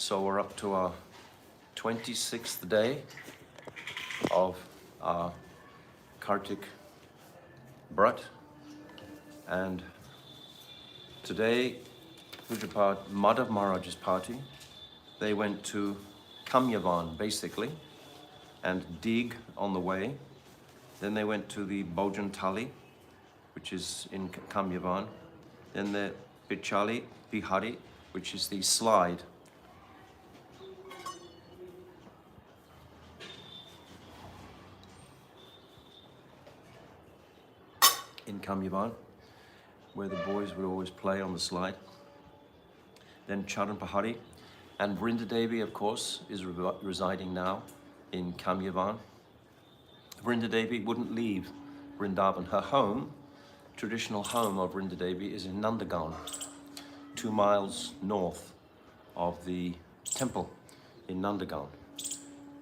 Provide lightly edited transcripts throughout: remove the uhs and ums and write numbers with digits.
So we're up to our 26th day of our Kartik Brat, and today Pujapad Madhav Maharaj's party, they went to Kamyavana basically and dig on the way. Then they went to the Bhojan Thali, which is in Kamyavana. Then the Pichali Bihari, which is the slide. In Kamyavana, where the boys would always play on the slide. Then Charan Pahari, and Vrinda Devi, of course, is residing now in Kamyavana. Vrinda Devi wouldn't leave Vrindavan. Her home, traditional home of Vrinda Devi, is in Nandagaon, 2 miles north of the temple in Nandagaon.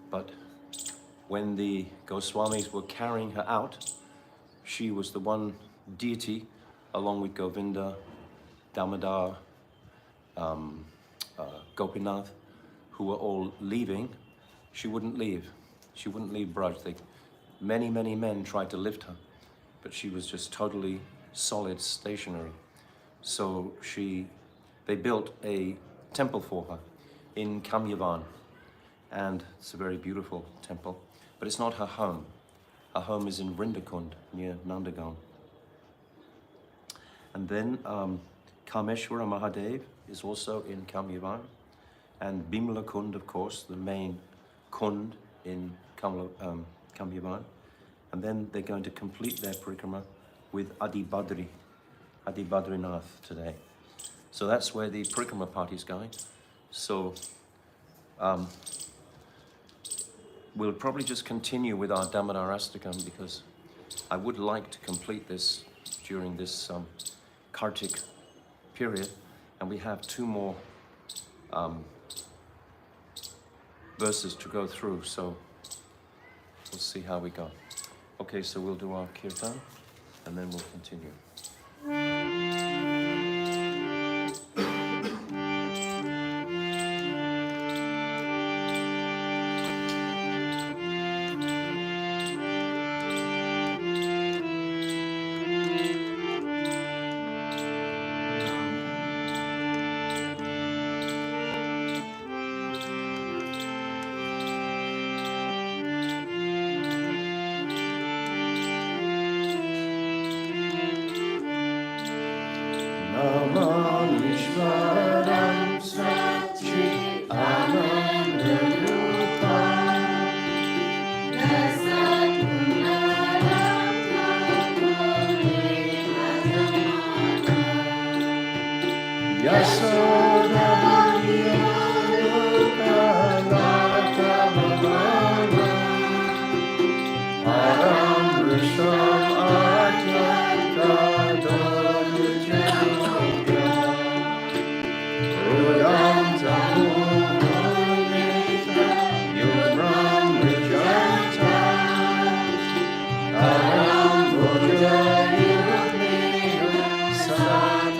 But when the Goswamis were carrying her out, she was the one deity, along with Govinda, Damodar, Gopinath, who were all leaving. She wouldn't leave. She wouldn't leave Braj. Many men tried to lift her, but she was just totally solid, stationary. So they built a temple for her in Kamyavana, and it's a very beautiful temple, but it's not her home. Her home is in Vrindakund, near Nandagaon. And then Kameshwara Mahadev is also in Kamyavana, and Bimala Kund, of course, the main kund in Kamyavana. And then they're going to complete their parikrama with Adi Badrinath today. So that's where the parikrama party is going. So we'll probably just continue with our Damodarastakam, because I would like to complete this during this Kartik period, and we have 2 more verses to go through, so we'll see how we go. Okay, so we'll do our kirtan and then we'll continue. Ishvaram Satchi Anandarupam Rasatgunaram Namamunevajamanam Yasodhariyalukalatamadana Param Risham Sadam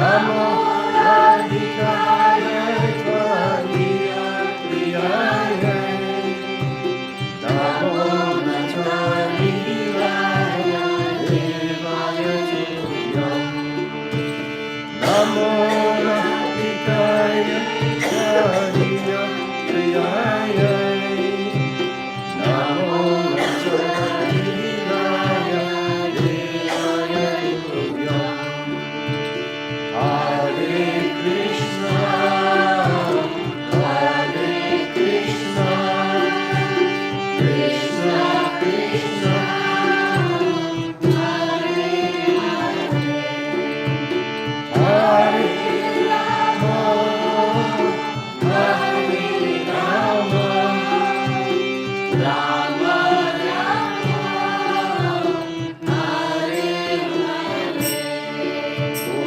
Namo Radhikaya Tvariya Priyaya Namo Natvariyaya Devaya Tuvyam Namo Radhikaya Tvariya Priyaya Namo Natvariyaya Devaya Tuvyam Hare Krishna, Hare Krishna, Krishna Krishna, Hare Rama, Hare Rama, Rama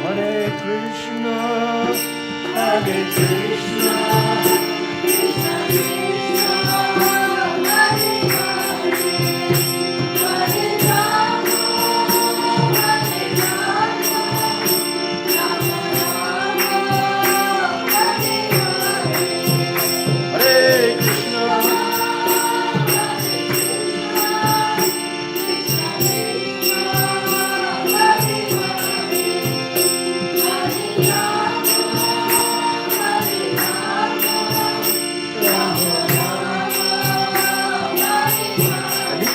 Hare Krishna, Hare Krishna, Krishna Krishna, Hare Hare, Hare Rama, Hare Rama, Rama Rama, Hare Hare, Hare Krishna, Hare Krishna, Krishna Krishna, Hare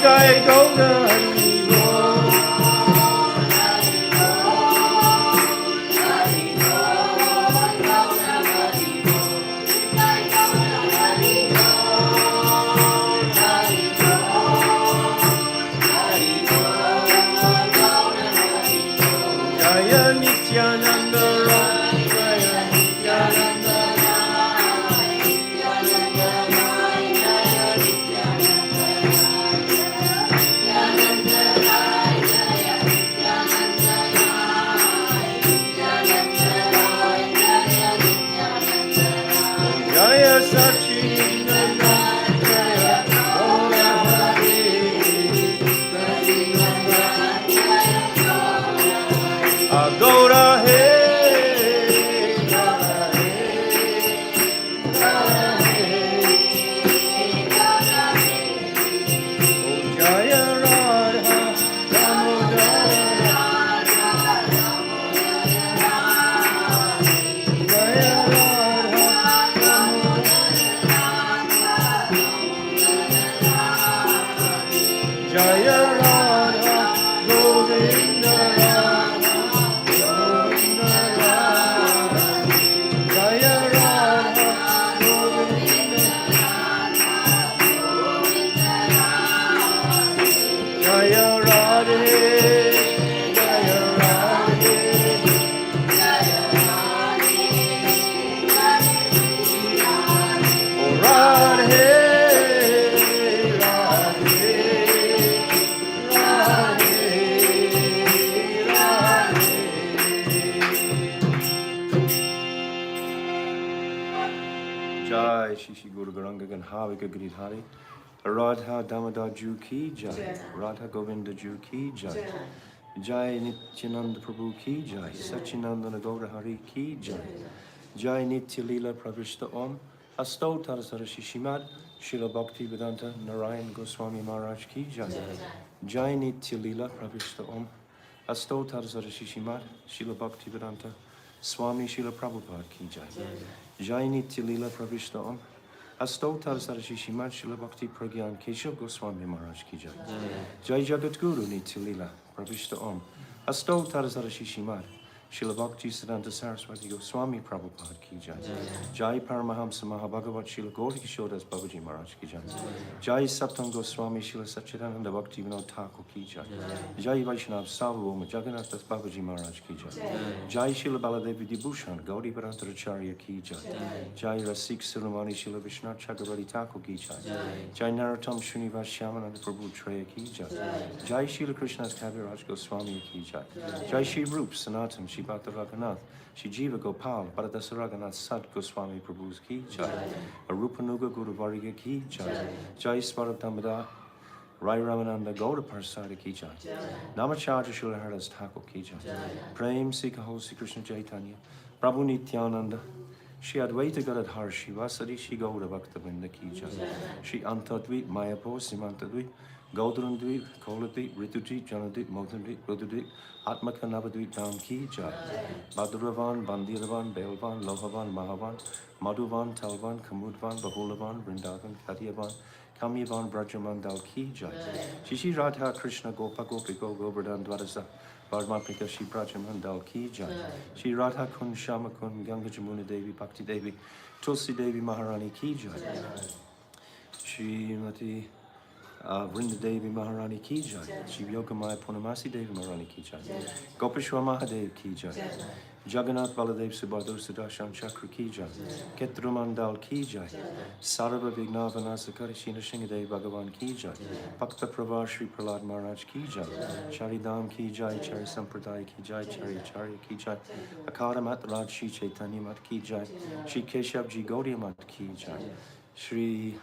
Jai Gaura Hari Bo, Hari Bo, Hari Bo, Gaura Hari Bo, Jai Gaura Hari Bo, Hari Bo, Hari Bo, Gaura Hari Bo, Jaya Nityananda Rai, Jaya Nityananda Rai, Nityananda Rai, Jaya Nityananda Jaya Sachinanda Jaya Gaura Hari Sachinanda Jaya Gaura Hari Gaura Hari Gaura Hari Jaya Radha Damodara Jaya Radha Jaya Radha Govinda Radha Govinda Radha Jaya Radha Govinda Jaya Radhe Jaya Radhe Oh Radhe Radhe Jai Shishi Guru Garanga Ganhavika Giridhari Radha Damodar Ju Ki Jai Radha Govinda Ju Ki Jai Jai Nityananda Prabhu Ki Jai Sachinandana Gaura Hari Ki Jai Jai Nitya Leela Pravishta Om Asto Tarasara Shishimad Srila Bhakti Vedanta Narayan Goswami Maharaj Ki Jai Jai Nitya Leela Pravishta Om Asto Tarasara Shishimad Srila Bhakti Vedanta Swami Srila Prabhupada Ki Jai Jai Nitya Leela Pravishta Om Asto Tarasara Shishimad Srila Bhakti Pragyan Keshav Goswami Maharaj Ki Jai Jai Jagat Guru Nitya Leela Pravishta Om Asto Tarasara Shishimad Srila Bhakti Siddhanta Saraswati Goswami Prabhupada Ki Jai Jai Paramahamsa Mahabhagavat Srila Gaura Kishodas Babaji Maharaj Ki Jai Jai Saptam Goswami Srila Satchidananda Bhakti Vinod Thakur Ki Jai Jai Vaishnav Sarvabhauma Jagannath Das Babaji Maharaj Ki Jai Jai Srila Baladevi Dibhushan Gauri Bharantaracharya Ki Jai Jai Rasik Sirumani Srila Vishnath Chakravarti Thakur Ki Jai Jai Narottam Srinivas Shyamananda Prabhu Treya Ki Jai Jai Srila Krishna's Kaviraj Goswami Ki Jai Jai Shri Rup Sanatan Shri Bhakta Raghunath Shri Jiva Gopal Bharadasa Raghunath Sad Goswami Prabhu's Ki Jai Arupanuga Guru Varga Ki Jai Jai Swarup Damodar Rai Ramananda Gauda Parsada Ki Jai. Namacharya Srila Haridas Thakur Ki Jai. Prem Sikha Hosi Krishna Chaitanya. Prabhu Nityananda. Shri Advaita Gadadhar Shivasari Shri Gauda Bhakta Vrinda Ki Jai. Shri Antadvip Mayapur Simantadvip Gaudharandvip Koladvip Ritudvip Janadvip Modhandvip Rududvip Atmaka Navadvip Dham Ki Jai. Baduravan Bandiravan Belvan Lohavan Mahavan Madhuvan Talvan Kamudvan Bahulavan Vrindavan Katyavan Kamyavan Brajamandal Ki Jai. Shri Radha Krishna Gopa Gopiko Govardhan Dwarasa Vardhmapika Shri Brajamandal Ki Jai. Shri Radha Kun Shama Kun Ganga Jamuna Devi Bhakti Devi Tulsi Devi Maharani Ki Jai. Shri Mati Vrinda Devi Maharani Ki Jai. Shri Yogamaya Purnamasi Devi Maharani Ki Jai. Gopeshwar Mahadev Ki Jai. Jagannath Baladev Subhadra Sudarshan Chakra Ki Jai. Ketrumandal Ki Jai. Sarva Vignavanasakari Shina Shingadev Bhagavan Ki Jai. Bhakta Pravar Shri Prahlad Maharaj Ki Jai. Charidam Ki Jai. Chari Sampradaya Ki Jai. Chari Acharya Ki Jai. Akara Mat Raj Shri Chaitanya Mat Ki Jai. Shri Keshav Ji Gaudiya Mat Ki Jai. Shri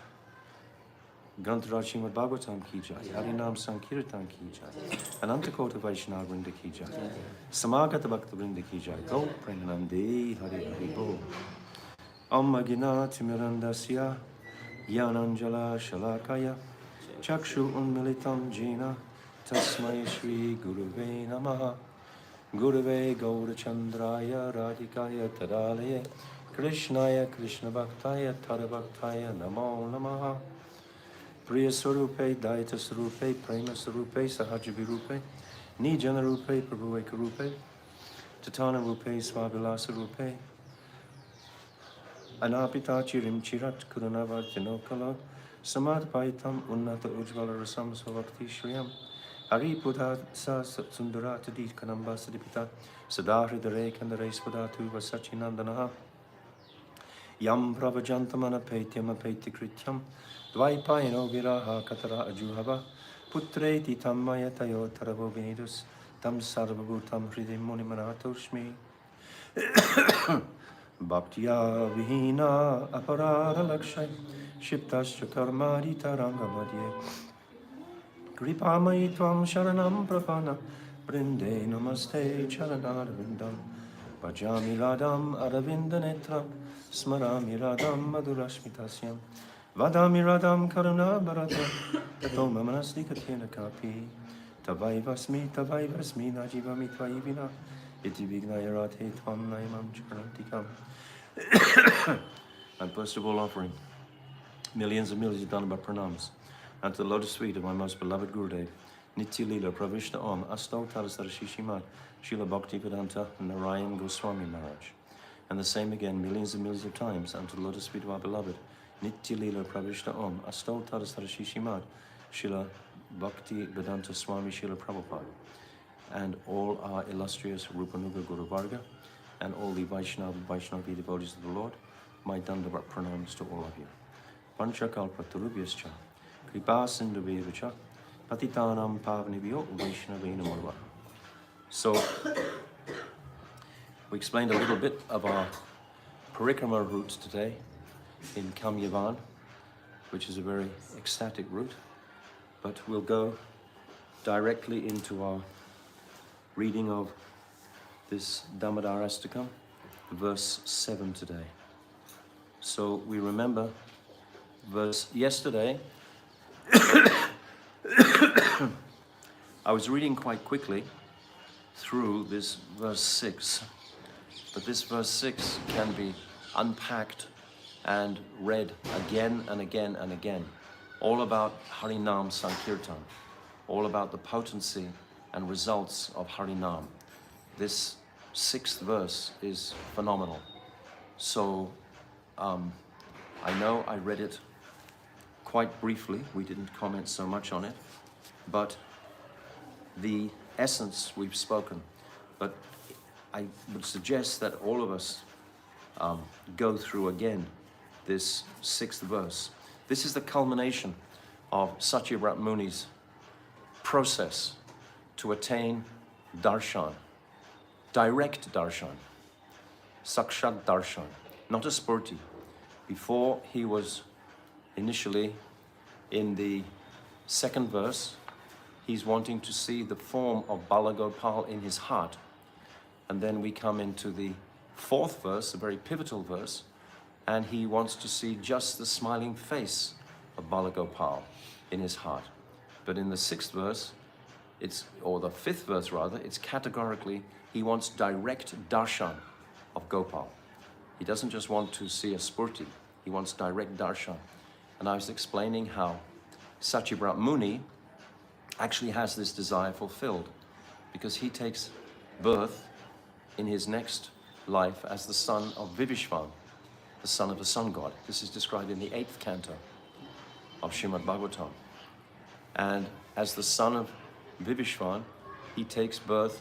Grantaraj Srimad Bhagavatam Ki Jai, Harinam Sankirtan Ki Jai, Anantakota Vaishnava Vrinda Ki Jai, Samagata Bhakta Vrinda Ki Jai, Go Pranamde Hari Hari Bo. Amma Gina Timirandasya, Yananjala Shalakaya, Chakshu Unmilitam Jina, Tasmai Shri Guruve Namaha, Guruve Gaura Chandraya Radhikaya Tadalaye, Krishnaya Krishna Bhaktaya Tadabhaktaya Namo Namaha. Priya Sarupe, Daita Sarupe, Prema Sarupe, Sahaja Virupe, Nijana Rupe, Prabhu Eka Rupe, Tatana Rupe, Swabilasa Rupe, Anapita Chirim Chirat Kuranavartino Kala, Samadpaitam Unnata Ujvala Rasam Savakti Shriyam, Hari Buddha Sa Sundarata Di Kanamba Sadipita, Sadahri Dare Kandare Swadatu Vasachinandanaha, Yam Pravajantamana Petyam Apeti Krityam, Dvaipayano Viraha Katara Ajuhava, Putre Titam Mayatayo Taravo Venidus, Tam Sarvabhutam Hridim Munimanatoshmi, Bhaktya Vihina Aparada Lakshay, Shiptascha Karmadi Taranga Madhye, Kripamai Tvam Sharanam Prapana, Brinde Namaste Charanada Vindam, Bhajami Radam Aravinda Netram, Smarami Radam Madhurashmitasyam, Vadami Radam Karuna Bharadam, Tato Mamanasti Katyena Kapi, Tavai Vasmi Najivami Tvaivina, Iti Vignaya Radhe Tvam Naimam Charantikam. And first of all, offering millions and millions of Dhanaba pranams unto the lotus feet of my most beloved Gurudev, Nitya Lila Pravishna Om, Asto Tarasara Shishimat, Srila Bhakti Vedanta Narayan Goswami Maharaj. And the same again, millions and millions of times, unto the lotus feet of our beloved, Nitya Lila Pravishna Om, Asto Tarasara Shishimat, Srila Bhakti Vedanta Swami Srila Prabhupada. And all our illustrious Rupanuga Guru Varga, and all the Vaishnavi devotees of the Lord, my Dandavat pranams to all of you. Panchakalpa Turubhyascha, Kripa Sindhuvevacha, Patitanam Pavnibhyo Vaishnavena Murva. So, we explained a little bit of our parikrama routes today in Kamyavana, which is a very ecstatic route, but we'll go directly into our reading of this Damodarastakam, verse 7 today. So we remember verse yesterday. I was reading quite quickly through this verse 6, but this verse 6 can be unpacked and read again and again and again, all about Harinam Sankirtan, all about the potency and results of Harinam. This 6th verse is phenomenal. So I know I read it quite briefly, we didn't comment so much on it, but the essence we've spoken. But I would suggest that all of us go through again this 6th verse. This is the culmination of Satyavrat Muni's process to attain darshan, direct darshan, sakshat darshan, not a spurti. Before he was initially in the second verse, he's wanting to see the form of Balagopal in his heart. And then we come into the fourth verse, a very pivotal verse, and he wants to see just the smiling face of Balagopal in his heart. But in the sixth verse, or the fifth verse rather, it's categorically, he wants direct darshan of Gopal. He doesn't just want to see a spurti, he wants direct darshan. And I was explaining how Satyabrat Muni actually has this desire fulfilled, because he takes birth in his next life as the son of Vivishvan, the son of the sun god. This is described in the 8th canto of Srimad Bhagavatam. And as the son of Vivishvan, he takes birth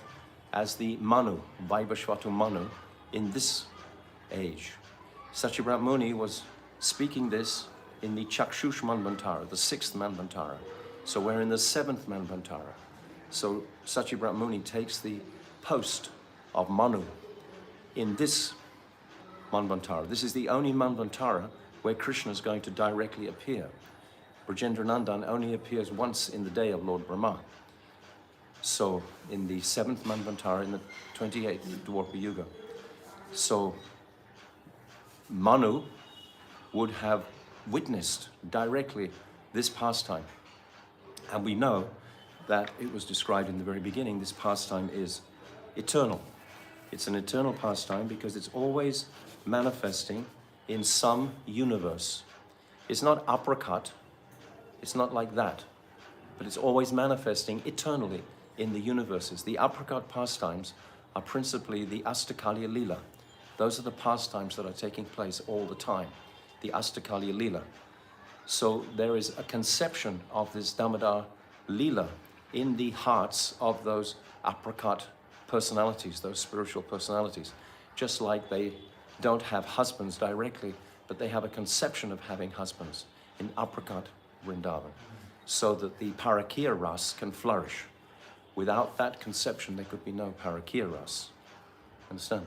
as the Manu, Vaibhashvatu Manu, in this age. Satyabrat Muni was speaking this in the Chakshush Manvantara, the 6th Manvantara. So we're in the 7th Manvantara. So Satyabrat Muni takes the post of Manu in this Manvantara. This is the only Manvantara where Krishna is going to directly appear. Brajendranandan only appears once in the day of Lord Brahma. So in the 7th Manvantara, in the 28th Dwapara Yuga. So Manu would have witnessed directly this pastime. And we know that it was described in the very beginning, this pastime is eternal. It's an eternal pastime because it's always manifesting in some universe. It's not apricot, it's not like that, but it's always manifesting eternally in the universes. The apricot pastimes are principally the Astakalya Leela. Those are the pastimes that are taking place all the time, the Astakalya Leela. So there is a conception of this Damodar Leela in the hearts of those apricot personalities, those spiritual personalities. Just like they don't have husbands directly, but they have a conception of having husbands in apricot Vrindavan, so that the Parakya Ras can flourish. Without that conception, there could be no Parakya Ras. Understand?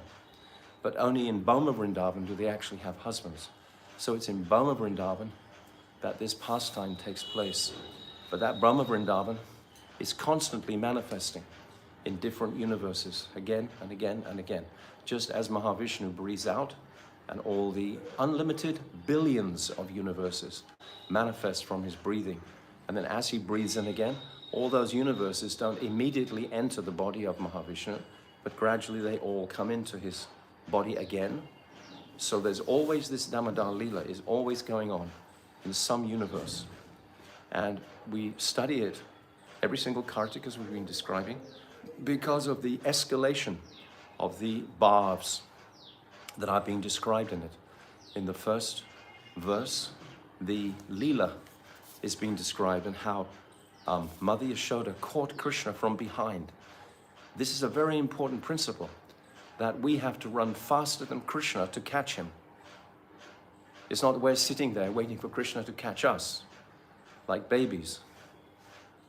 But only in Bhoma Vrindavan do they actually have husbands. So it's in Bhoma Vrindavan that this pastime takes place. But that Brahma Vrindavan is constantly manifesting in different universes, again and again and again. Just as Mahavishnu breathes out, and all the unlimited billions of universes manifest from his breathing. And then as he breathes in again, all those universes don't immediately enter the body of Mahavishnu, but gradually they all come into his body again. So there's always this Damodar Leela is always going on in some universe. And we study it every single Kartik, as we've been describing, because of the escalation of the bhavs that are being described in it. In the first verse, the Leela is being described, and how Mother Yashoda caught Krishna from behind. This is a very important principle, that we have to run faster than Krishna to catch him. It's not we're sitting there waiting for Krishna to catch us, like babies.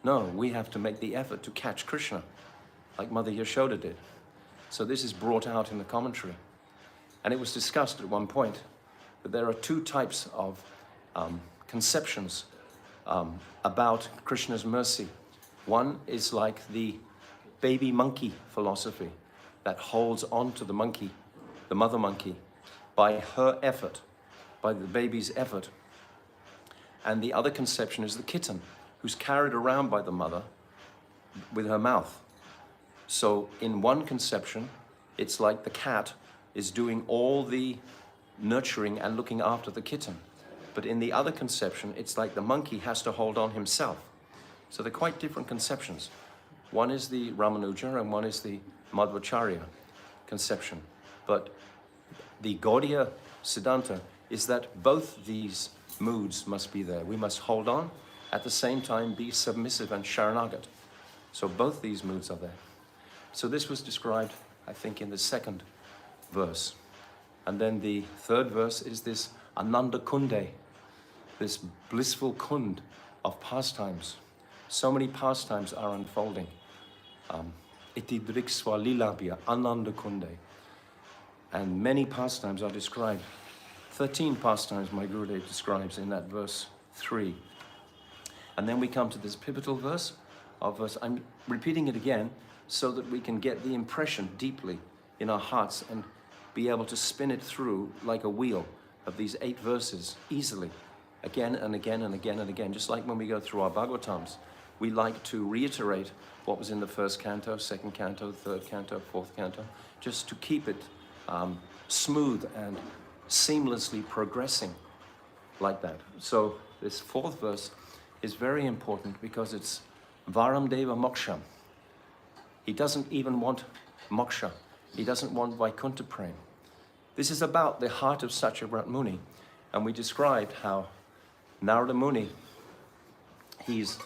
No, we have to make the effort to catch Krishna, like Mother Yashoda did. So this is brought out in the commentary. And it was discussed at one point that there are two types of conceptions about Krishna's mercy. One is like the baby monkey philosophy that holds on to the monkey, the mother monkey, by her effort, by the baby's effort. And the other conception is the kitten, who's carried around by the mother with her mouth. So in one conception, it's like the cat is doing all the nurturing and looking after the kitten. But in the other conception, it's like the monkey has to hold on himself. So they're quite different conceptions. One is the Ramanuja and one is the Madhvacharya conception. But the Gaudiya Siddhanta is that both these moods must be there. We must hold on, at the same time be submissive and Sharanagat. So both these moods are there. So this was described, I think, in the second verse. And then the third verse is this Ananda Kunde, this blissful kund of pastimes. So many pastimes are unfolding. Iti driksva lilabhya Ananda Kunde. And many pastimes are described. 13 pastimes my Gurudev describes in that verse 3. And then we come to this pivotal verse of verse. I'm repeating it again so that we can get the impression deeply in our hearts and be able to spin it through like a wheel of these 8 verses easily, again and again and again and again. Just like when we go through our Bhagavatams, we like to reiterate what was in the first canto, second canto, third canto, fourth canto, just to keep it smooth and seamlessly progressing like that. So this 4th verse is very important because it's Varam Deva Moksham. He doesn't even want moksha. He doesn't want Vaikuntha Prem. This is about the heart of Satyavrat Muni. And we described how Narada Muni, he's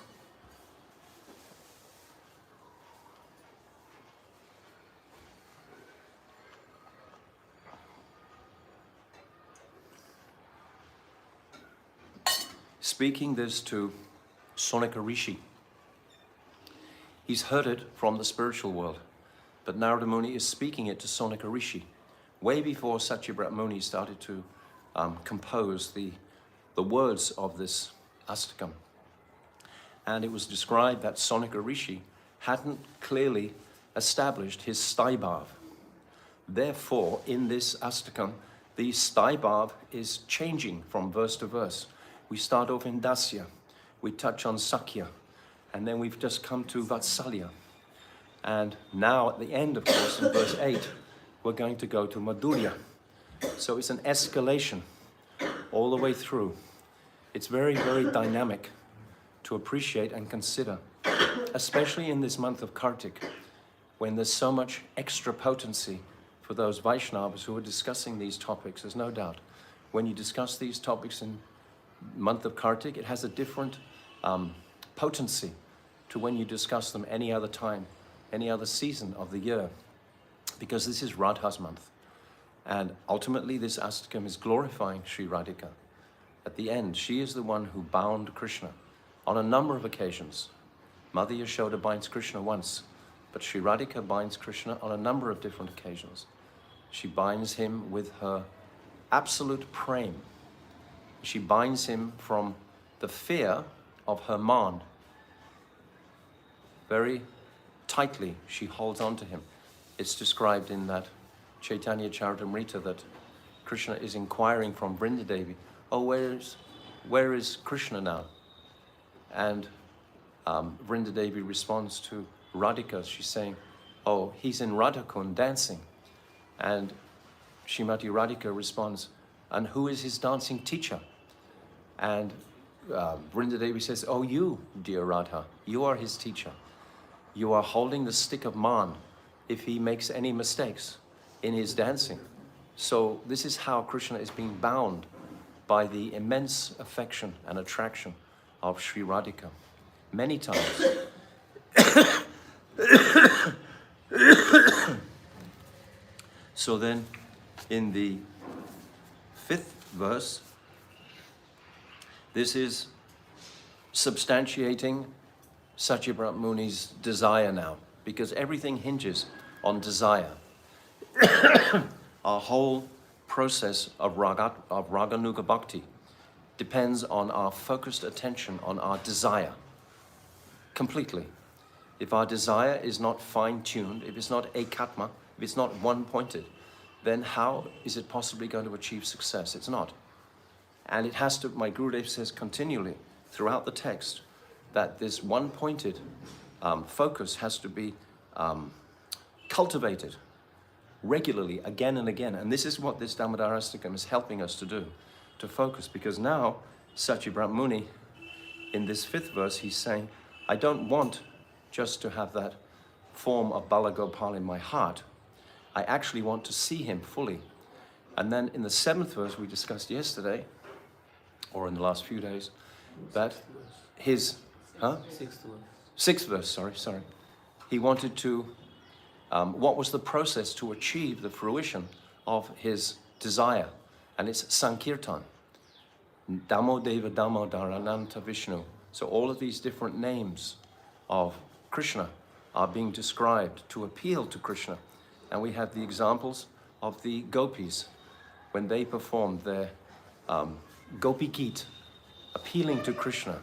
speaking this to Sonika Rishi. He's heard it from the spiritual world, but Narada Muni is speaking it to Sonika Rishi way before Satyavrat Muni started to compose the words of this Astakam. And it was described that Sonika Rishi hadn't clearly established his Staibhav. Therefore, in this Astakam, the Staibhav is changing from verse to verse. We start off in Dasya, we touch on Sakya, and then we've just come to Vatsalya. And now at the end, of course, in verse 8, we're going to go to Madhurya. So it's an escalation all the way through. It's very, very dynamic to appreciate and consider, especially in this month of Kartik, when there's so much extra potency for those Vaishnavas who are discussing these topics. There's no doubt. When you discuss these topics in month of Kartik, it has a different potency to when you discuss them any other time, any other season of the year, because this is Radha's month. And ultimately this Astakam is glorifying Sri Radhika. At the end, she is the one who bound Krishna on a number of occasions. Mother Yashoda binds Krishna once, but Sri Radhika binds Krishna on a number of different occasions. She binds him with her absolute prem. She binds him from the fear of her man. Very tightly she holds on to him. It's described in that Chaitanya Charitamrita that Krishna is inquiring from Vrinda Devi, oh, where is Krishna now? And Vrinda Devi responds to Radhika. She's saying, oh, he's in Radhakund dancing. And Srimati Radhika responds, and who is his dancing teacher? And Vrinda Devi says, oh, you, dear Radha, you are his teacher. You are holding the stick of man if he makes any mistakes in his dancing. So this is how Krishna is being bound by the immense affection and attraction of Sri Radhika. Many times. So then, in the 5th verse, this is substantiating Satyavrat Muni's desire now, because everything hinges on desire. Our whole process of Raganuga Bhakti depends on our focused attention on our desire, completely. If our desire is not fine-tuned, if it's not ekatma, if it's not one-pointed, then how is it possibly going to achieve success? It's not. And it has to, my Gurudev says continually throughout the text, that this one-pointed focus has to be cultivated regularly, again and again. And this is what this Damodarastakam is helping us to do, to focus. Because now, Satyavrat Muni, in this 5th verse, he's saying, I don't want just to have that form of Balagopal in my heart. I actually want to see him fully. And then in the 7th verse we discussed yesterday, or in the last few days, that his, 6th verse, sorry. He wanted to, what was the process to achieve the fruition of his desire? And it's Sankirtan. Damodeva Damodarananta Vishnu. So all of these different names of Krishna are being described to appeal to Krishna. And we have the examples of the gopis when they performed their Gopi Geet, appealing to Krishna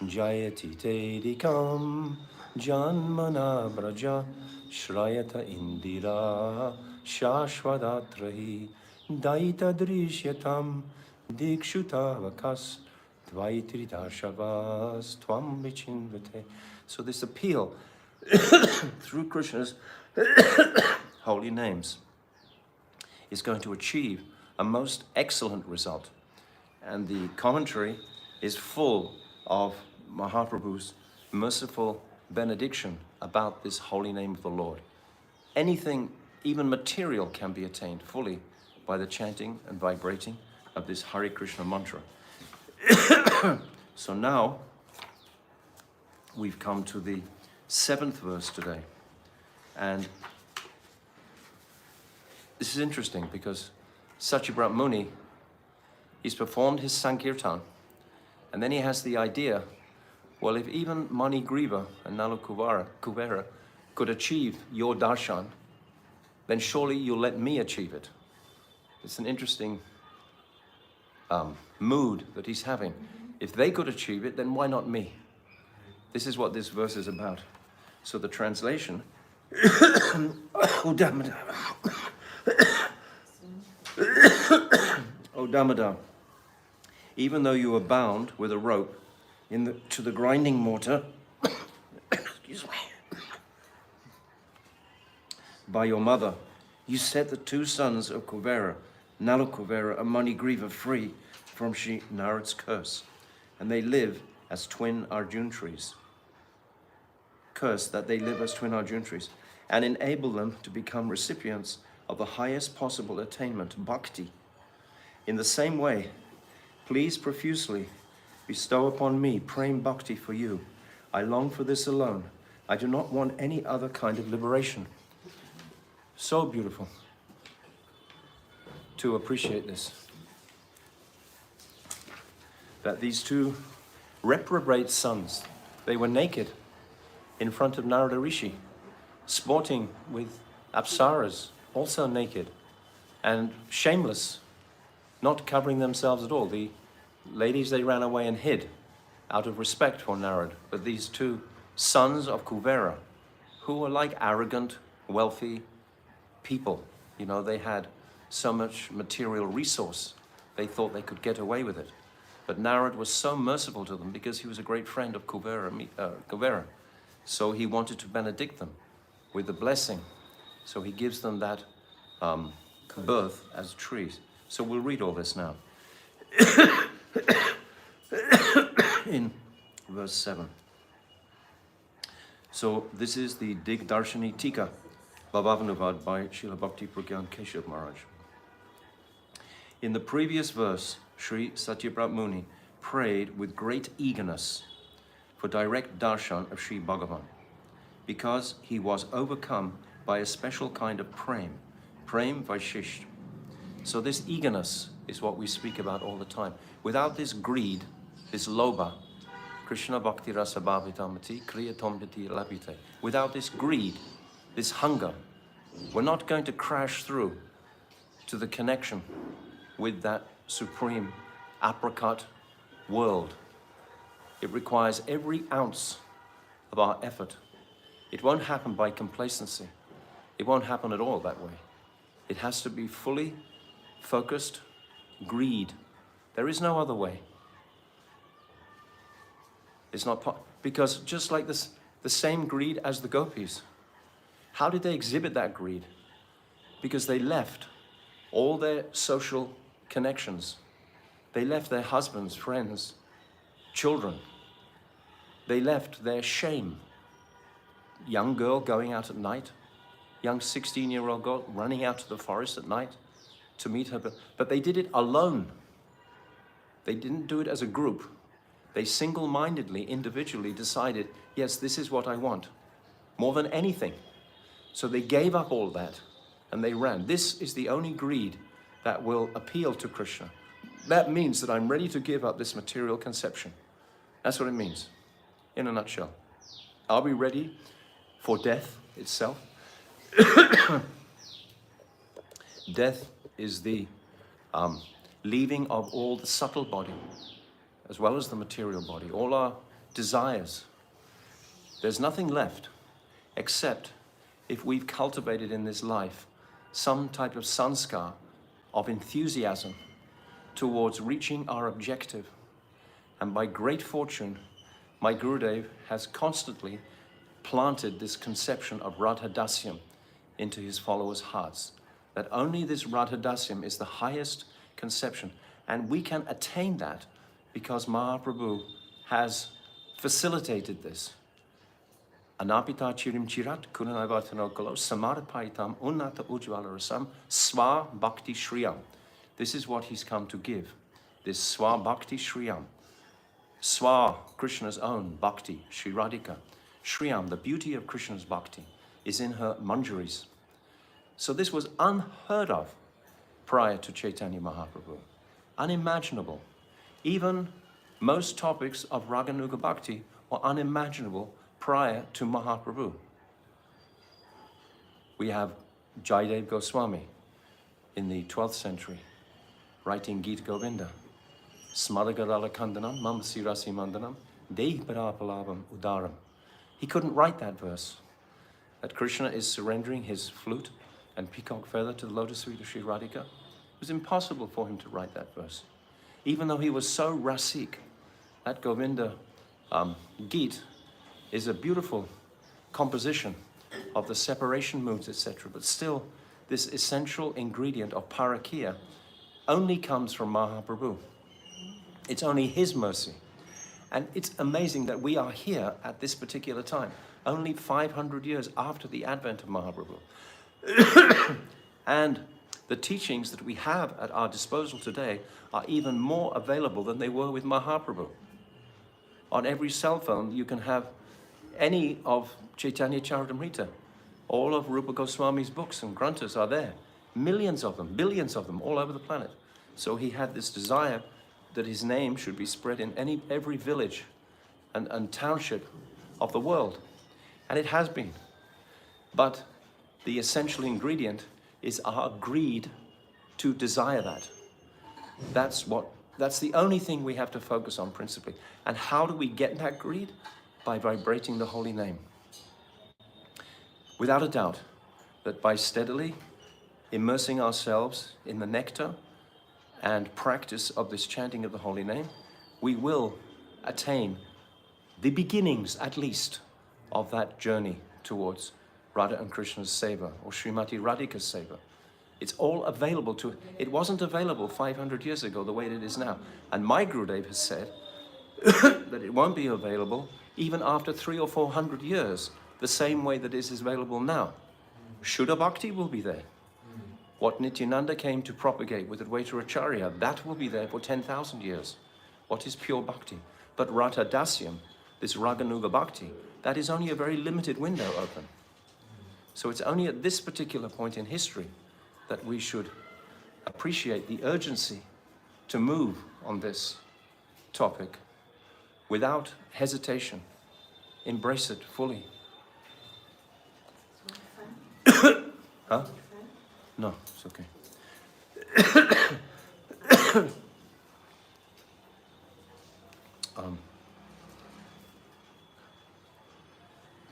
Jayati Tedikam Janmana Braja Shrayata Indira Shashvadatrahi Daita Drishyatam Dikshuta Vakas Dvaitrita Shavas Tvam Vichinvate. So this appeal through Krishna's holy names is going to achieve a most excellent result. And the commentary is full of Mahaprabhu's merciful benediction about this holy name of the Lord. Anything, even material, can be attained fully by the chanting and vibrating of this Hare Krishna mantra. So now we've come to the 7th verse today. And this is interesting because Satyabrat Muni, he's performed his Sankirtan, and then he has the idea, well, if even Mani Griva and Nalu Kuvera could achieve your darshan, then surely you'll let me achieve it. It's an interesting mood that he's having. If they could achieve it, then why not me? This is what this verse is about. So the translation, O Damodar, O Damodar, even though you are bound with a rope to the grinding mortar, excuse me, by your mother, you set the 2 sons of Kuvera, Nalu Kuvera and Mani Griva, free from Shri Narad's curse, and they live as twin Arjun trees. Curse that they live as twin Arjun trees, and enable them to become recipients of the highest possible attainment, bhakti. In the same way, please profusely bestow upon me prem bhakti for you. I long for this alone. I do not want any other kind of liberation. So beautiful to appreciate this. That these 2 reprobate sons, they were naked in front of Narada Rishi, sporting with apsaras, also naked, and shameless, not covering themselves at all. The ladies, they ran away and hid out of respect for Narad. But these 2 sons of Kuvera, who were like arrogant, wealthy people, you know, they had so much material resource, they thought they could get away with it. But Narad was so merciful to them because he was a great friend of Kuvera. So he wanted to benedict them with the blessing. So he gives them that birth as trees. So we'll read all this now. In verse 7. So this is the Digdarshani Tika, Bhavanuvad by Srila Bhakti Pragyan Keshav Maharaj. In the previous verse, Sri Satyabrat Muni prayed with great eagerness for direct darshan of Sri Bhagavan, because he was overcome by a special kind of prem vaishisht. So this eagerness is what we speak about all the time. Without this greed, this lobha, Krishna Bhakti Rasa Bhavitamati Kriyatam Piti Lapite. Without this greed, this hunger, we're not going to crash through to the connection with that supreme apricot world. It requires every ounce of our effort. It won't happen by complacency. It won't happen at all that way. It has to be fully focused greed. There is no other way. It's not because just like this, the same greed as the gopis. How did they exhibit that greed? Because they left all their social connections. They left their husbands, friends, children. They left their shame. Young girl going out at night, young 16-year-old girl running out to the forest at night to meet her, but they did it alone. They didn't do it as a group. They single-mindedly, individually decided, yes, this is what I want, more than anything. So they gave up all that and they ran. This is the only greed that will appeal to Krishna. That means that I'm ready to give up this material conception. That's what it means, in a nutshell. Are we ready for death itself? Death is the leaving of all the subtle body, as well as the material body. All our desires. There's nothing left except if we've cultivated in this life some type of sanskar of enthusiasm towards reaching our objective. And by great fortune, my Gurudev has constantly planted this conception of Radhadasyam into his followers' hearts. That only this Radhadasyam is the highest conception. And we can attain that because Mahaprabhu has facilitated this. Anapita chirim chirat kuranavartanokalo samarapaitam unnata ujvala rasam swa bhakti shriyam. This is what he's come to give. This swa bhakti shriyam. Swa, Krishna's own bhakti, Sri Radhika. Shriyam, the beauty of Krishna's bhakti, is in her manjaris. So this was unheard of prior to Chaitanya Mahaprabhu. Unimaginable. Even most topics of Raganuga Bhakti were unimaginable prior to Mahaprabhu. We have Jayadev Goswami in the 12th century writing Gita Govinda. Smadagarala Kandanam, Mamasirasi Mandanam, Dehiparapalabam Udaram. He couldn't write that verse. That Krishna is surrendering his flute and peacock feather to the lotus feet of Sri Radhika. It was impossible for him to write that verse. Even though he was so rasik, that Govinda Geet is a beautiful composition of the separation moods, etc. But still, this essential ingredient of parakya only comes from Mahaprabhu. It's only his mercy. And it's amazing that we are here at this particular time, only 500 years after the advent of Mahaprabhu. And the teachings that we have at our disposal today are even more available than they were with Mahaprabhu. On every cell phone, you can have any of Chaitanya Charitamrita. All of Rupa Goswami's books and granthas are there. Millions of them, billions of them, all over the planet. So he had this desire that his name should be spread in every village and township of the world. And it has been. But the essential ingredient is our greed to desire that. That's the only thing we have to focus on principally. And how do we get that greed? By vibrating the holy name. Without a doubt that by steadily immersing ourselves in the nectar and practice of this chanting of the holy name, we will attain the beginnings, at least, of that journey towards Radha and Krishna's seva, or Srimati Radhika's seva. It's all available to, it wasn't available 500 years ago the way it is now. And my Gurudev has said that it won't be available even after 300 or 400 years, the same way that it is available now. Shuddha Bhakti will be there. What Nityananda came to propagate with Advaita Acharya, that will be there for 10,000 years. What is pure bhakti? But Radha Dasyam, this Raganuga Bhakti, that is only a very limited window open. So it's only at this particular point in history that we should appreciate the urgency to move on this topic without hesitation. Embrace it fully. Huh? No, it's okay.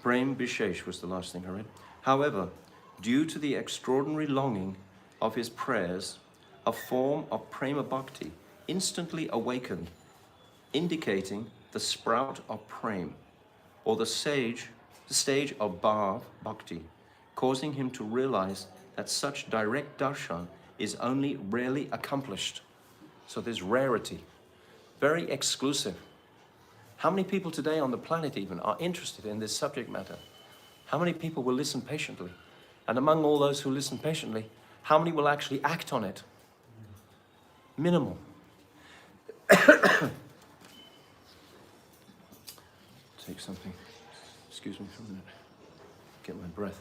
Prem Bishesh was the last thing I read. However, due to the extraordinary longing of his prayers, a form of Prema Bhakti instantly awakened, indicating the sprout of Prem, or the stage of Bhav Bhakti, causing him to realize that such direct darshan is only rarely accomplished. So there's rarity, very exclusive. How many people today on the planet even are interested in this subject matter? How many people will listen patiently? And among all those who listen patiently, how many will actually act on it? Minimal. Take something. Excuse me for a minute. Get my breath.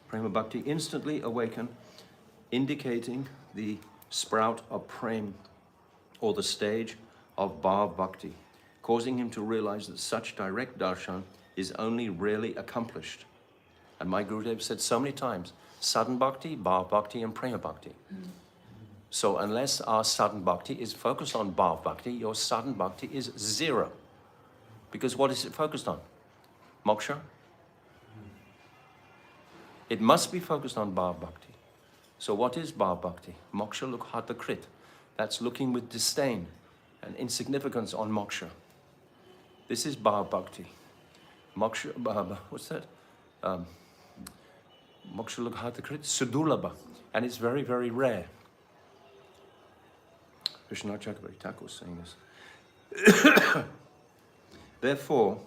Prema Bhakti instantly awakened, indicating the sprout of Prem, or the stage of Bhav Bhakti, causing him to realize that such direct darshan is only rarely accomplished. And my Gurudev said so many times, sadhan bhakti, bhav bhakti, and prema bhakti. So unless our sadhan bhakti is focused on bhav bhakti, your sadhan bhakti is zero. Because what is it focused on? Moksha? It must be focused on bhav bhakti. So what is bhav bhakti? Moksha lukhata krit. That's looking with disdain and insignificance on moksha. This is bhav bhakti. Moksha, what's that? Moksha lukhata krit, sudulabha. And it's very, very rare. Vishnu Chakravarti Thakur was saying this. Therefore,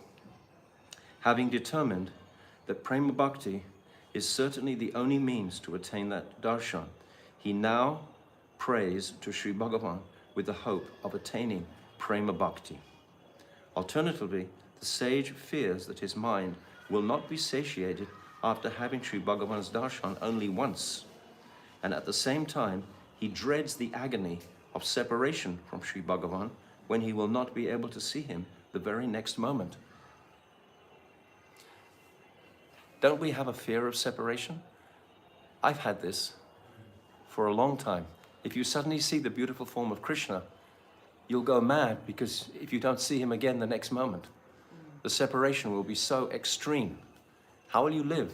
having determined that prema bhakti is certainly the only means to attain that darshan, he now prays to Sri Bhagavan with the hope of attaining prema bhakti. Alternatively, the sage fears that his mind will not be satiated after having Sri Bhagavan's darshan only once, and at the same time, he dreads the agony of separation from Sri Bhagavan when he will not be able to see him the very next moment. Don't we have a fear of separation? I've had this for a long time. If you suddenly see the beautiful form of Krishna, you'll go mad because if you don't see him again the next moment, the separation will be so extreme. How will you live?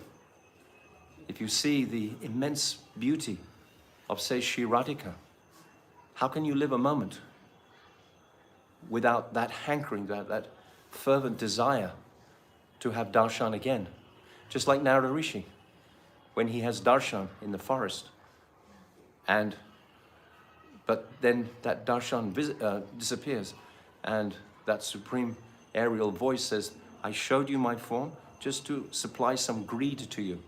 If you see the immense beauty of, say, Sri Radhika, how can you live a moment without that hankering, that fervent desire to have darshan again? Just like Narada Rishi, when he has darshan in the forest, but then that darshan disappears, and that supreme aerial voice says, I showed you my form just to supply some greed to you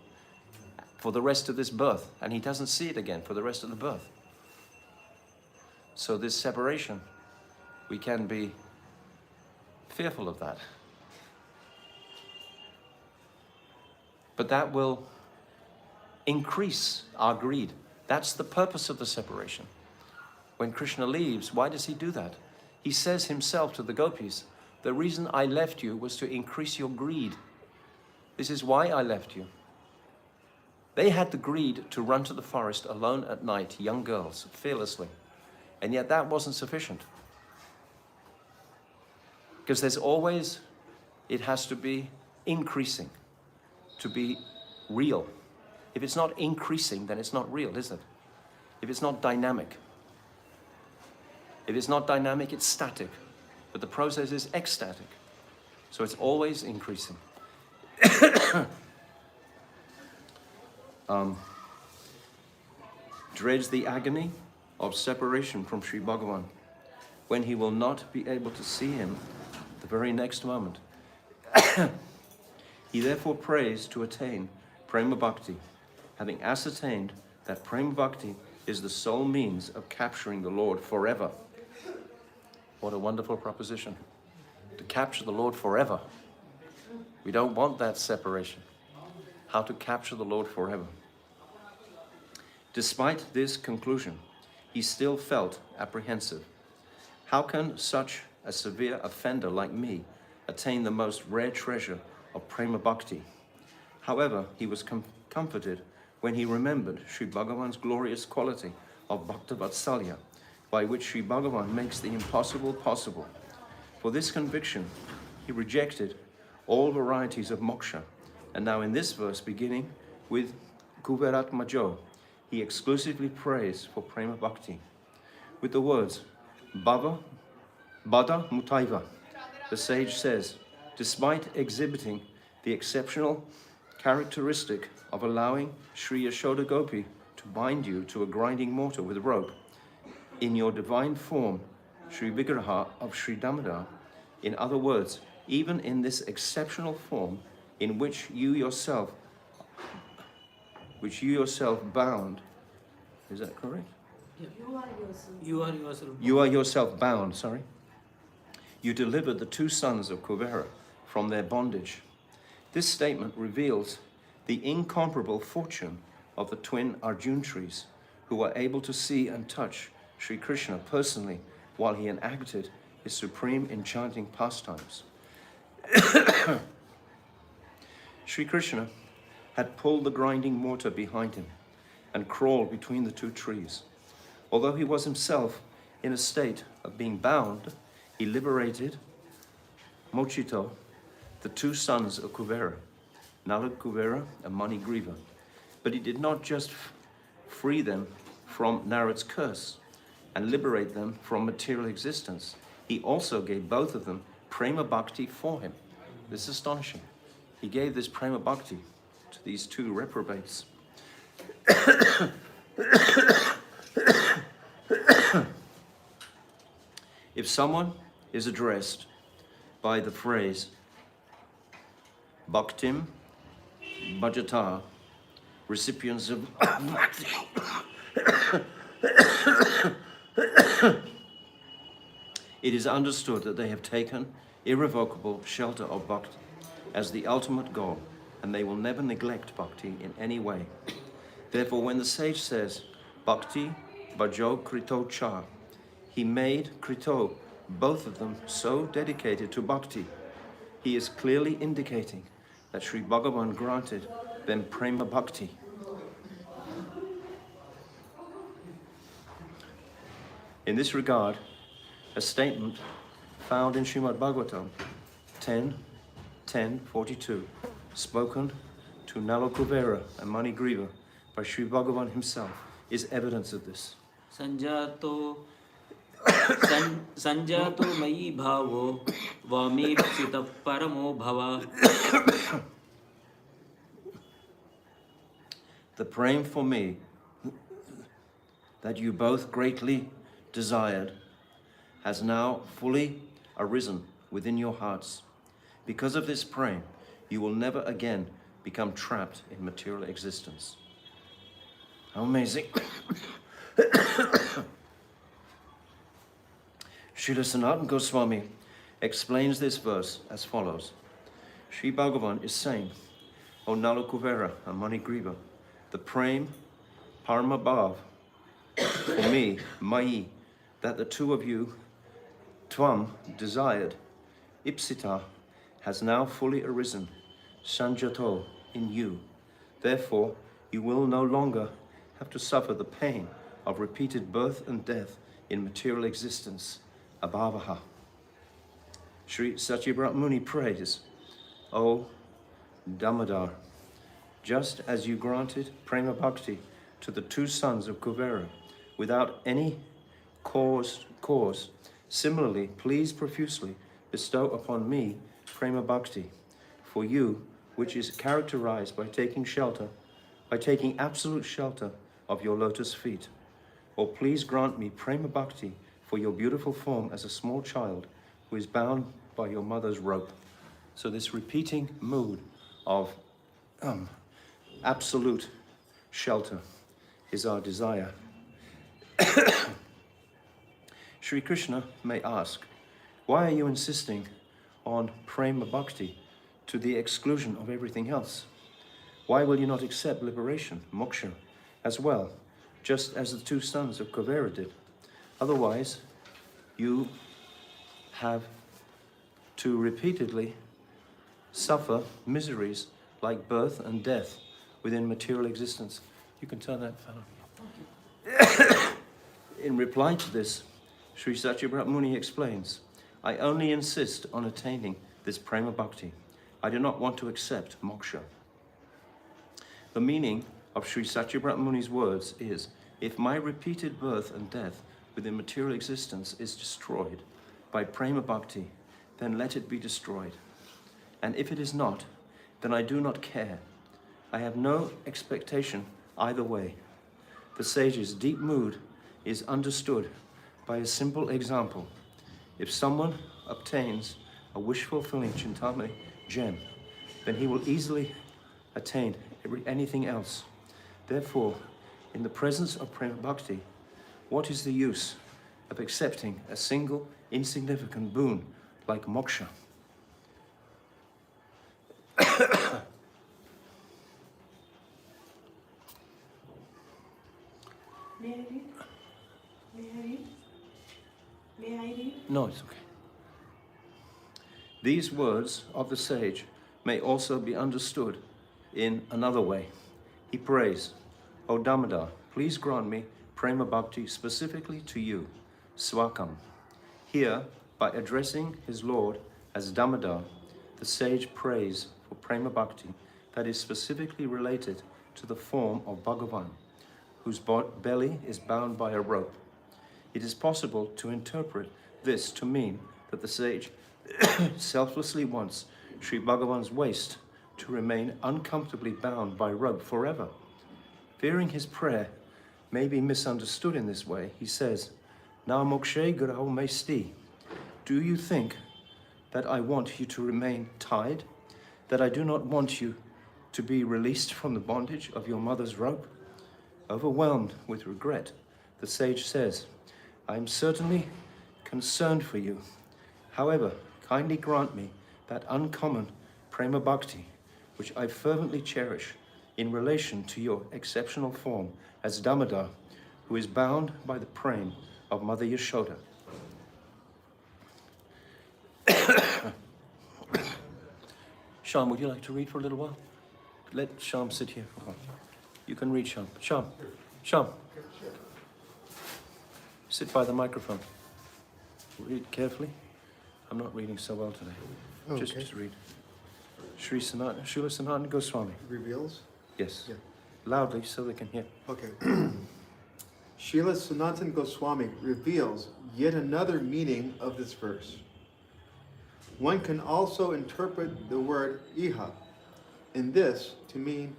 for the rest of this birth, and he doesn't see it again for the rest of the birth. So this separation, we can be fearful of that. But that will increase our greed. That's the purpose of the separation. When Krishna leaves, why does he do that? He says himself to the gopis, the reason I left you was to increase your greed. This is why I left you. They had the greed to run to the forest alone at night, young girls, fearlessly. And yet that wasn't sufficient. Because there's always, it has to be increasing to be real. If it's not increasing, then it's not real, is it? If it's not dynamic. If it's not dynamic, it's static. But the process is ecstatic. So it's always increasing. Dreads the agony of separation from Sri Bhagavan when he will not be able to see him the very next moment. He therefore prays to attain prema bhakti, having ascertained that prema bhakti is the sole means of capturing the Lord forever. What a wonderful proposition. To capture the Lord forever. We don't want that separation. How to capture the Lord forever. Despite this conclusion, he still felt apprehensive. How can such a severe offender like me attain the most rare treasure of prema bhakti? However, he was comforted when he remembered Sri Bhagavan's glorious quality of Bhakta Vatsalya, by which Sri Bhagavan makes the impossible possible. For this conviction, he rejected all varieties of moksha, and now in this verse, beginning with Kuverat Majo, he exclusively prays for prema bhakti. With the words, Bhava, Bada Mutaiva, the sage says, despite exhibiting the exceptional characteristic of allowing Sri Yashoda Gopi to bind you to a grinding mortar with a rope, in your divine form, Sri Vigraha of Sri Damodar, in other words, even in this exceptional form in which you yourself bound, is that correct? Yeah. You are yourself bound, sorry. You delivered the two sons of Kuvera from their bondage. This statement reveals the incomparable fortune of the twin Arjun trees, who were able to see and touch Sri Krishna personally while he enacted his supreme enchanting pastimes. Sri Krishna, had pulled the grinding mortar behind him and crawled between the two trees. Although he was himself in a state of being bound, he liberated Mochito, the two sons of Kuvera, Nala Kuvera and Manigriva. But he did not just free them from Narad's curse and liberate them from material existence. He also gave both of them prema bhakti for him. This is astonishing. He gave this prema bhakti to these two reprobates. If someone is addressed by the phrase Bhaktim Bhajata, recipients of bhakti, it is understood that they have taken irrevocable shelter of bhakti as the ultimate goal, and they will never neglect bhakti in any way. Therefore, when the sage says, Bhakti Bhajo Krito Cha, he made Krito, both of them, so dedicated to bhakti, he is clearly indicating that Sri Bhagavan granted them prema bhakti. In this regard, a statement found in Srimad Bhagavatam 10:42, spoken to Nalakuvera and Manigriva by Sri Bhagavan himself, is evidence of this. Sanjato mayi bhavo vamepsita paramo bhava. The praying for me that you both greatly desired has now fully arisen within your hearts. Because of this praying, you will never again become trapped in material existence. How amazing. Srila Sanatana Goswami explains this verse as follows. Sri Bhagavan is saying, O Nalakuvera and Manigriva, the praying Paramabhav for me, Mai, that the two of you, Tvam, desired, Ipsita, has now fully arisen, Sanjato, in you. Therefore, you will no longer have to suffer the pain of repeated birth and death in material existence, Abhavaha. Sri Satyabrat Muni prays, O Damodar, just as you granted prema bhakti to the two sons of Kuvera without any cause, similarly, please profusely bestow upon me prema bhakti for you, which is characterized by taking absolute shelter of your lotus feet. Or please grant me prema bhakti for your beautiful form as a small child who is bound by your mother's rope. So this repeating mood of absolute shelter is our desire. Sri Krishna may ask, why are you insisting on prema bhakti to the exclusion of everything else? Why will you not accept liberation, moksha, as well, just as the two sons of Kuvera did? Otherwise, you have to repeatedly suffer miseries like birth and death within material existence. You can turn that fellow. In reply to this, Sri Satyabrat Muni explains, I only insist on attaining this prema bhakti. I do not want to accept moksha. The meaning of Sri Satyabrat Muni's words is, if my repeated birth and death within material existence is destroyed by prema bhakti, then let it be destroyed. And if it is not, then I do not care. I have no expectation either way. The sage's deep mood is understood by a simple example. If someone obtains a wish-fulfilling Chintamani gem, then he will easily attain anything else. Therefore, in the presence of prema bhakti, what is the use of accepting a single insignificant boon like moksha? May I read? May I read? May I read? No, it's okay. These words of the sage may also be understood in another way. He prays, O Damodar, please grant me prema bhakti specifically to you, Swakam. Here, by addressing his Lord as Damodar, the sage prays for prema bhakti that is specifically related to the form of Bhagavan, whose belly is bound by a rope. It is possible to interpret this to mean that the sage selflessly wants Sri Bhagavan's waist to remain uncomfortably bound by rope forever. Fearing his prayer may be misunderstood in this way, he says, Na mokshe grau mesti. Do you think that I want you to remain tied? That I do not want you to be released from the bondage of your mother's rope? Overwhelmed with regret, the sage says, I am certainly concerned for you. However, kindly grant me that uncommon prema bhakti, which I fervently cherish in relation to your exceptional form as Damodar, who is bound by the praying of Mother Yashoda. Sham, would you like to read for a little while? Let Sham sit here for a while. You can read, Sham. Sham. Sit by the microphone. Read carefully. I'm not reading so well today. Oh, Just okay. read. Srila Sanatana Goswami. Reveals? Yes. Yeah. Loudly so they can hear. Okay. Srila Sanatana Goswami reveals yet another meaning of this verse. One can also interpret the word iha in this to mean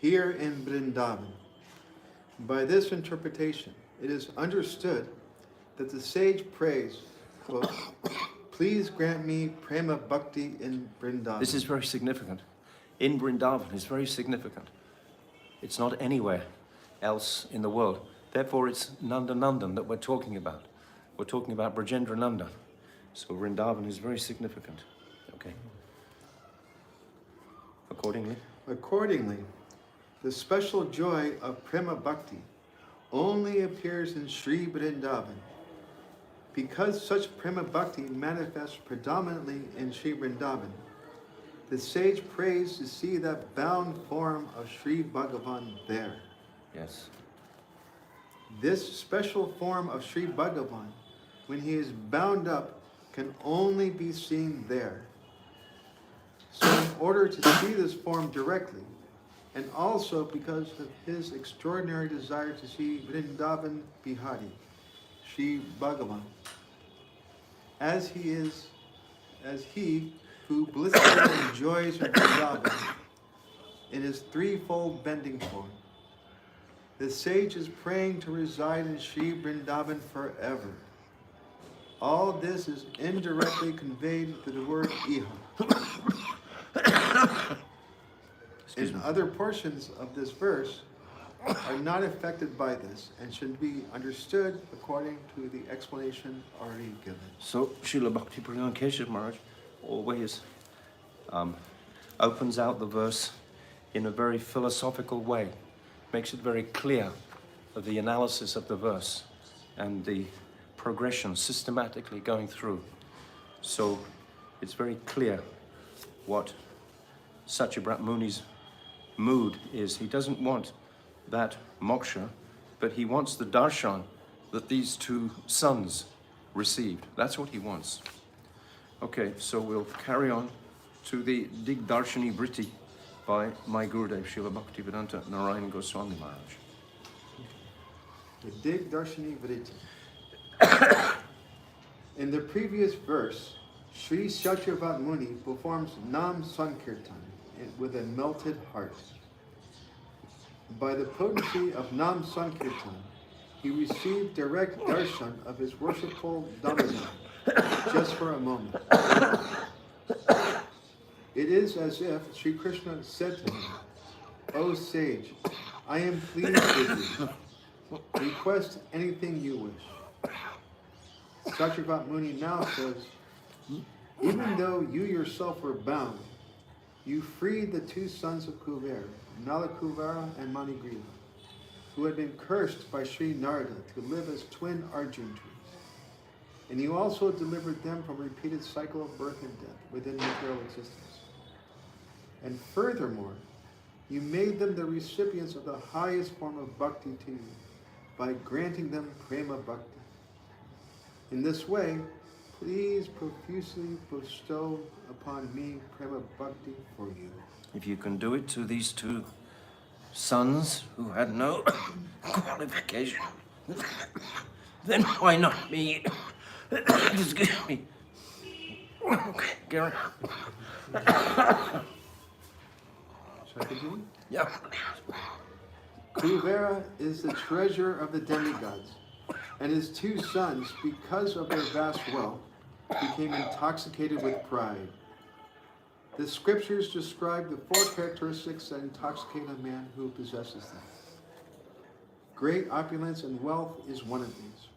here in Vrindavan. By this interpretation, it is understood that the sage prays, quote, please grant me prema bhakti in Vrindavan. This is very significant. In Vrindavan is very significant. It's not anywhere else in the world. Therefore, it's Nanda Nandan that we're talking about. We're talking about Brajendra Nandan. So Vrindavan is very significant. Okay. Accordingly, the special joy of prema bhakti only appears in Sri Vrindavan. Because such prema bhakti manifests predominantly in Sri Vrindavan, the sage prays to see that bound form of Sri Bhagavan there. Yes. This special form of Sri Bhagavan, when he is bound up, can only be seen there. So in order to see this form directly, and also because of his extraordinary desire to see Vrindavan Bihari, Sri Bhagavan, as he who blissfully enjoys Vrindavan in his threefold bending form, the sage is praying to reside in Sri Vrindavan forever. All this is indirectly conveyed through the word iha. In other portions of this verse are not affected by this and should be understood according to the explanation already given. So Srila Bhaktivedanta Keshav Maharaj always opens out the verse in a very philosophical way, makes it very clear of the analysis of the verse and the progression systematically going through. So it's very clear what Satyabrat Muni's mood is. He doesn't want that moksha, but he wants the darshan that these two sons received. That's what he wants. Okay, so we'll carry on to the Digdarshani Vritti by my Gurudev, Srila Bhaktivedanta Narayan Goswami Maharaj. The Digdarshani Vritti. In the previous verse, Sri Satyabhat Muni performs Nam Sankirtan with a melted heart. By the potency of Nam Sankirtan, he received direct darshan of his worshipful Damodar just for a moment. It is as if Sri Krishna said to him, O sage, I am pleased with you. Request anything you wish. Satyabhat Muni now says, even though you yourself were bound, you freed the two sons of Kuvera, Nalakuvara and Manigriva, who had been cursed by Sri Narada to live as twin Arjun trees. And you also delivered them from a repeated cycle of birth and death within material existence. And furthermore, You made them the recipients of the highest form of bhakti to you by granting them prema bhakti. In this way, please profusely bestow upon me prema bhakti for you. If you can do it to these two sons who had no qualification, then why not me? Excuse me. Okay, Gary. Shall I continue? Yeah. Kuvera is the treasure of the demigods, and his two sons, because of their vast wealth, became intoxicated with pride. The scriptures describe the four characteristics that intoxicate a man who possesses them. Great opulence and wealth is one of these.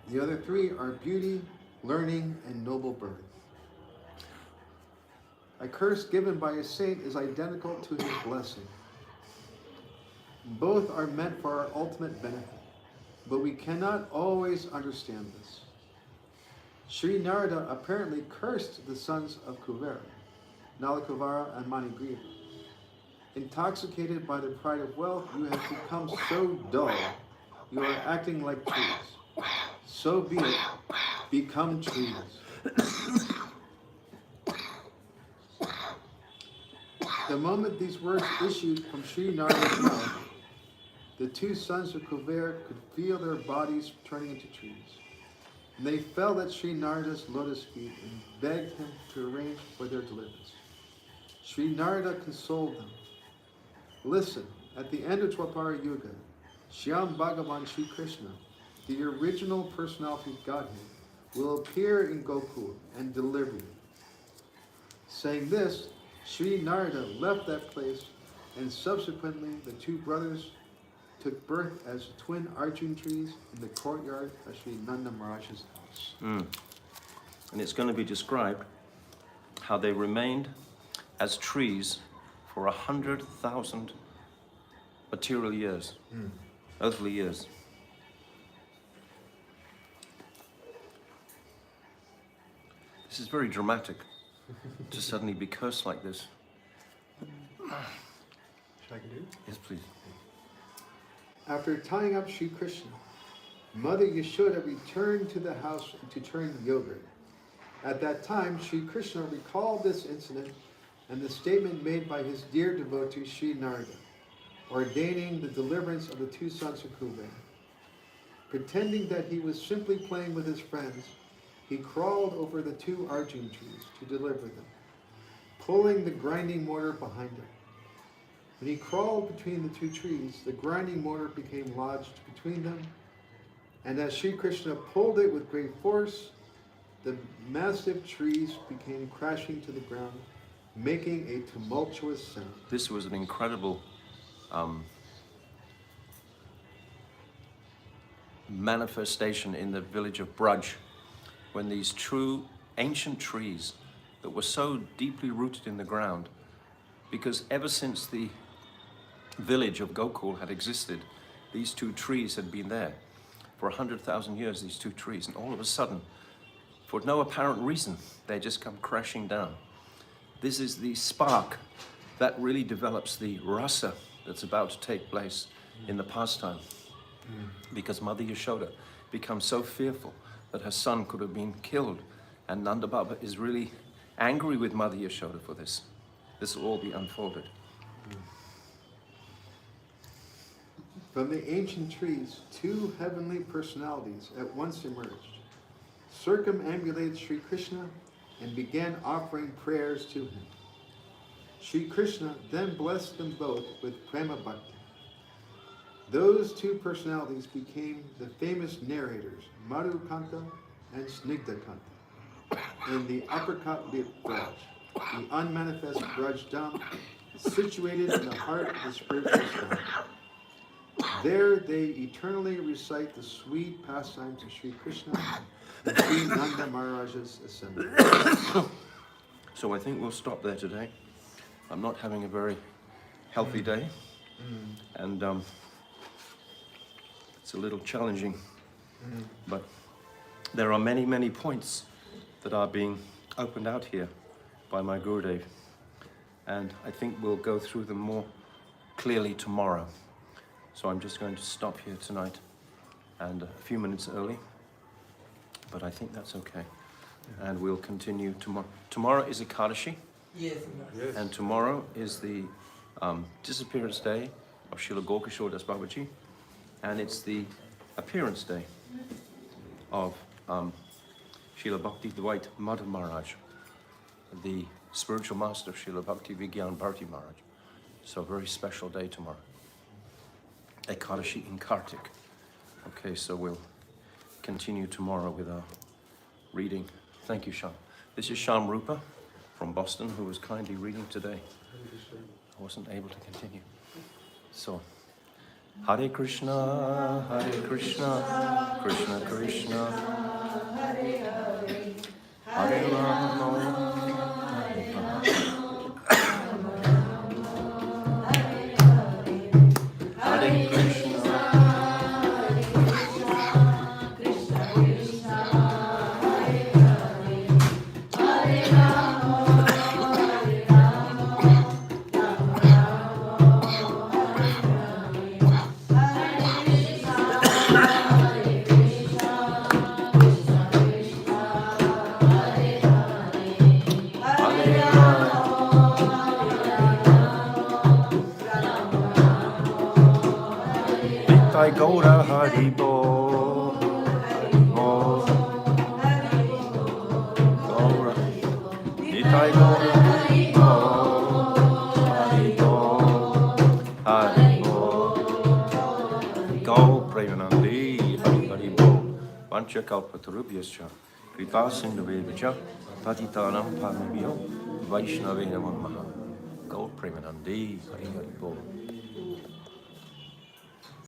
The other three are beauty, learning, and noble birth. A curse given by a saint is identical to his blessing. Both are meant for our ultimate benefit, but we cannot always understand this. Sri Narada apparently cursed the sons of Kuvera, Nalakuvara and Manigriva. Intoxicated by the pride of wealth, you have become so dull, you are acting like trees. So be it, become trees. The moment these words issued from Sri Narada's mouth, the two sons of Kuvera could feel their bodies turning into trees. And they fell at Sri Narada's lotus feet and begged him to arrange for their deliverance. Sri Narada consoled them. Listen, at the end of Dwapara Yuga, Shyam Bhagavan Sri Krishna, the original personality of Godhead, will appear in Gokul and deliver you. Saying this, Sri Narada left that place, and subsequently the two brothers took birth as twin Arjun trees in the courtyard of Sri Nanda Maharaj's house. And it's going to be described how they remained as trees for 100,000 material years, earthly years. This is very dramatic to suddenly be cursed like this. Should I continue? Yes, please. After tying up Sri Krishna, Mother Yashoda returned to the house to turn yogurt. At that time, Sri Krishna recalled this incident and the statement made by his dear devotee Sri Narada, ordaining the deliverance of the two sons of Kuvera. Pretending that he was simply playing with his friends, he crawled over the two Arjun trees to deliver them, pulling the grinding mortar behind him. When he crawled between the two trees, the grinding mortar became lodged between them, and as Sri Krishna pulled it with great force, the massive trees became crashing to the ground, making a tumultuous sound. This was an incredible manifestation in the village of Braj, when these true ancient trees that were so deeply rooted in the ground, because ever since the village of Gokul had existed, these two trees had been there for 100,000 years, these two trees, and all of a sudden, for no apparent reason, they just come crashing down. This is the spark that really develops the rasa that's about to take place in the pastime. Because Mother Yashoda becomes so fearful that her son could have been killed, and Nanda Baba is really angry with Mother Yashoda for this. This will all be unfolded. From the ancient trees, two heavenly personalities at once emerged, circumambulated Sri Krishna, and began offering prayers to him. Sri Krishna then blessed them both with prema bhakti. Those two personalities became the famous narrators, Madhukanta and Snigdhakanta, in the apricot lit Braj, the unmanifest Braj Dham, situated in the heart of the spiritual sky. There they eternally recite the sweet pastimes of Sri Krishna and Sri Nanda Maharaj's assembly. So I think we'll stop there today. I'm not having a very healthy day, and it's a little challenging, but there are many, many points that are being opened out here by my Gurudev, and I think we'll go through them more clearly tomorrow. So I'm just going to stop here tonight and a few minutes early, but I think that's okay. And we'll continue tomorrow. Tomorrow is Ekadashi, Yes. and tomorrow is the disappearance day of Srila Gokishore Das Babaji, and it's the appearance day of Srila Bhakti Dwight Madhav Maharaj, the spiritual master of Srila Bhakti Vigyan Bharti Maharaj. So a very special day tomorrow. Ekadashi in Kartik. Okay, so we'll continue tomorrow with our reading. Thank you, Sham. This is Sham Rupa from Boston, who was kindly reading today. I wasn't able to continue. So, Hare Krishna, Krishna Krishna, Hare Hare, Hare Rama, Hare Krishna. Nitai Gaura Haribo, Gaura, Nitai Gaura Haribo, Haribo, Go Premanandi, Haribo, Vancha Kalpatarubhyascha, Kripa Sindhuvevacha, Patitanam Padmabhyo, Vaishnavena Maha, Go Premanandi, Haribo.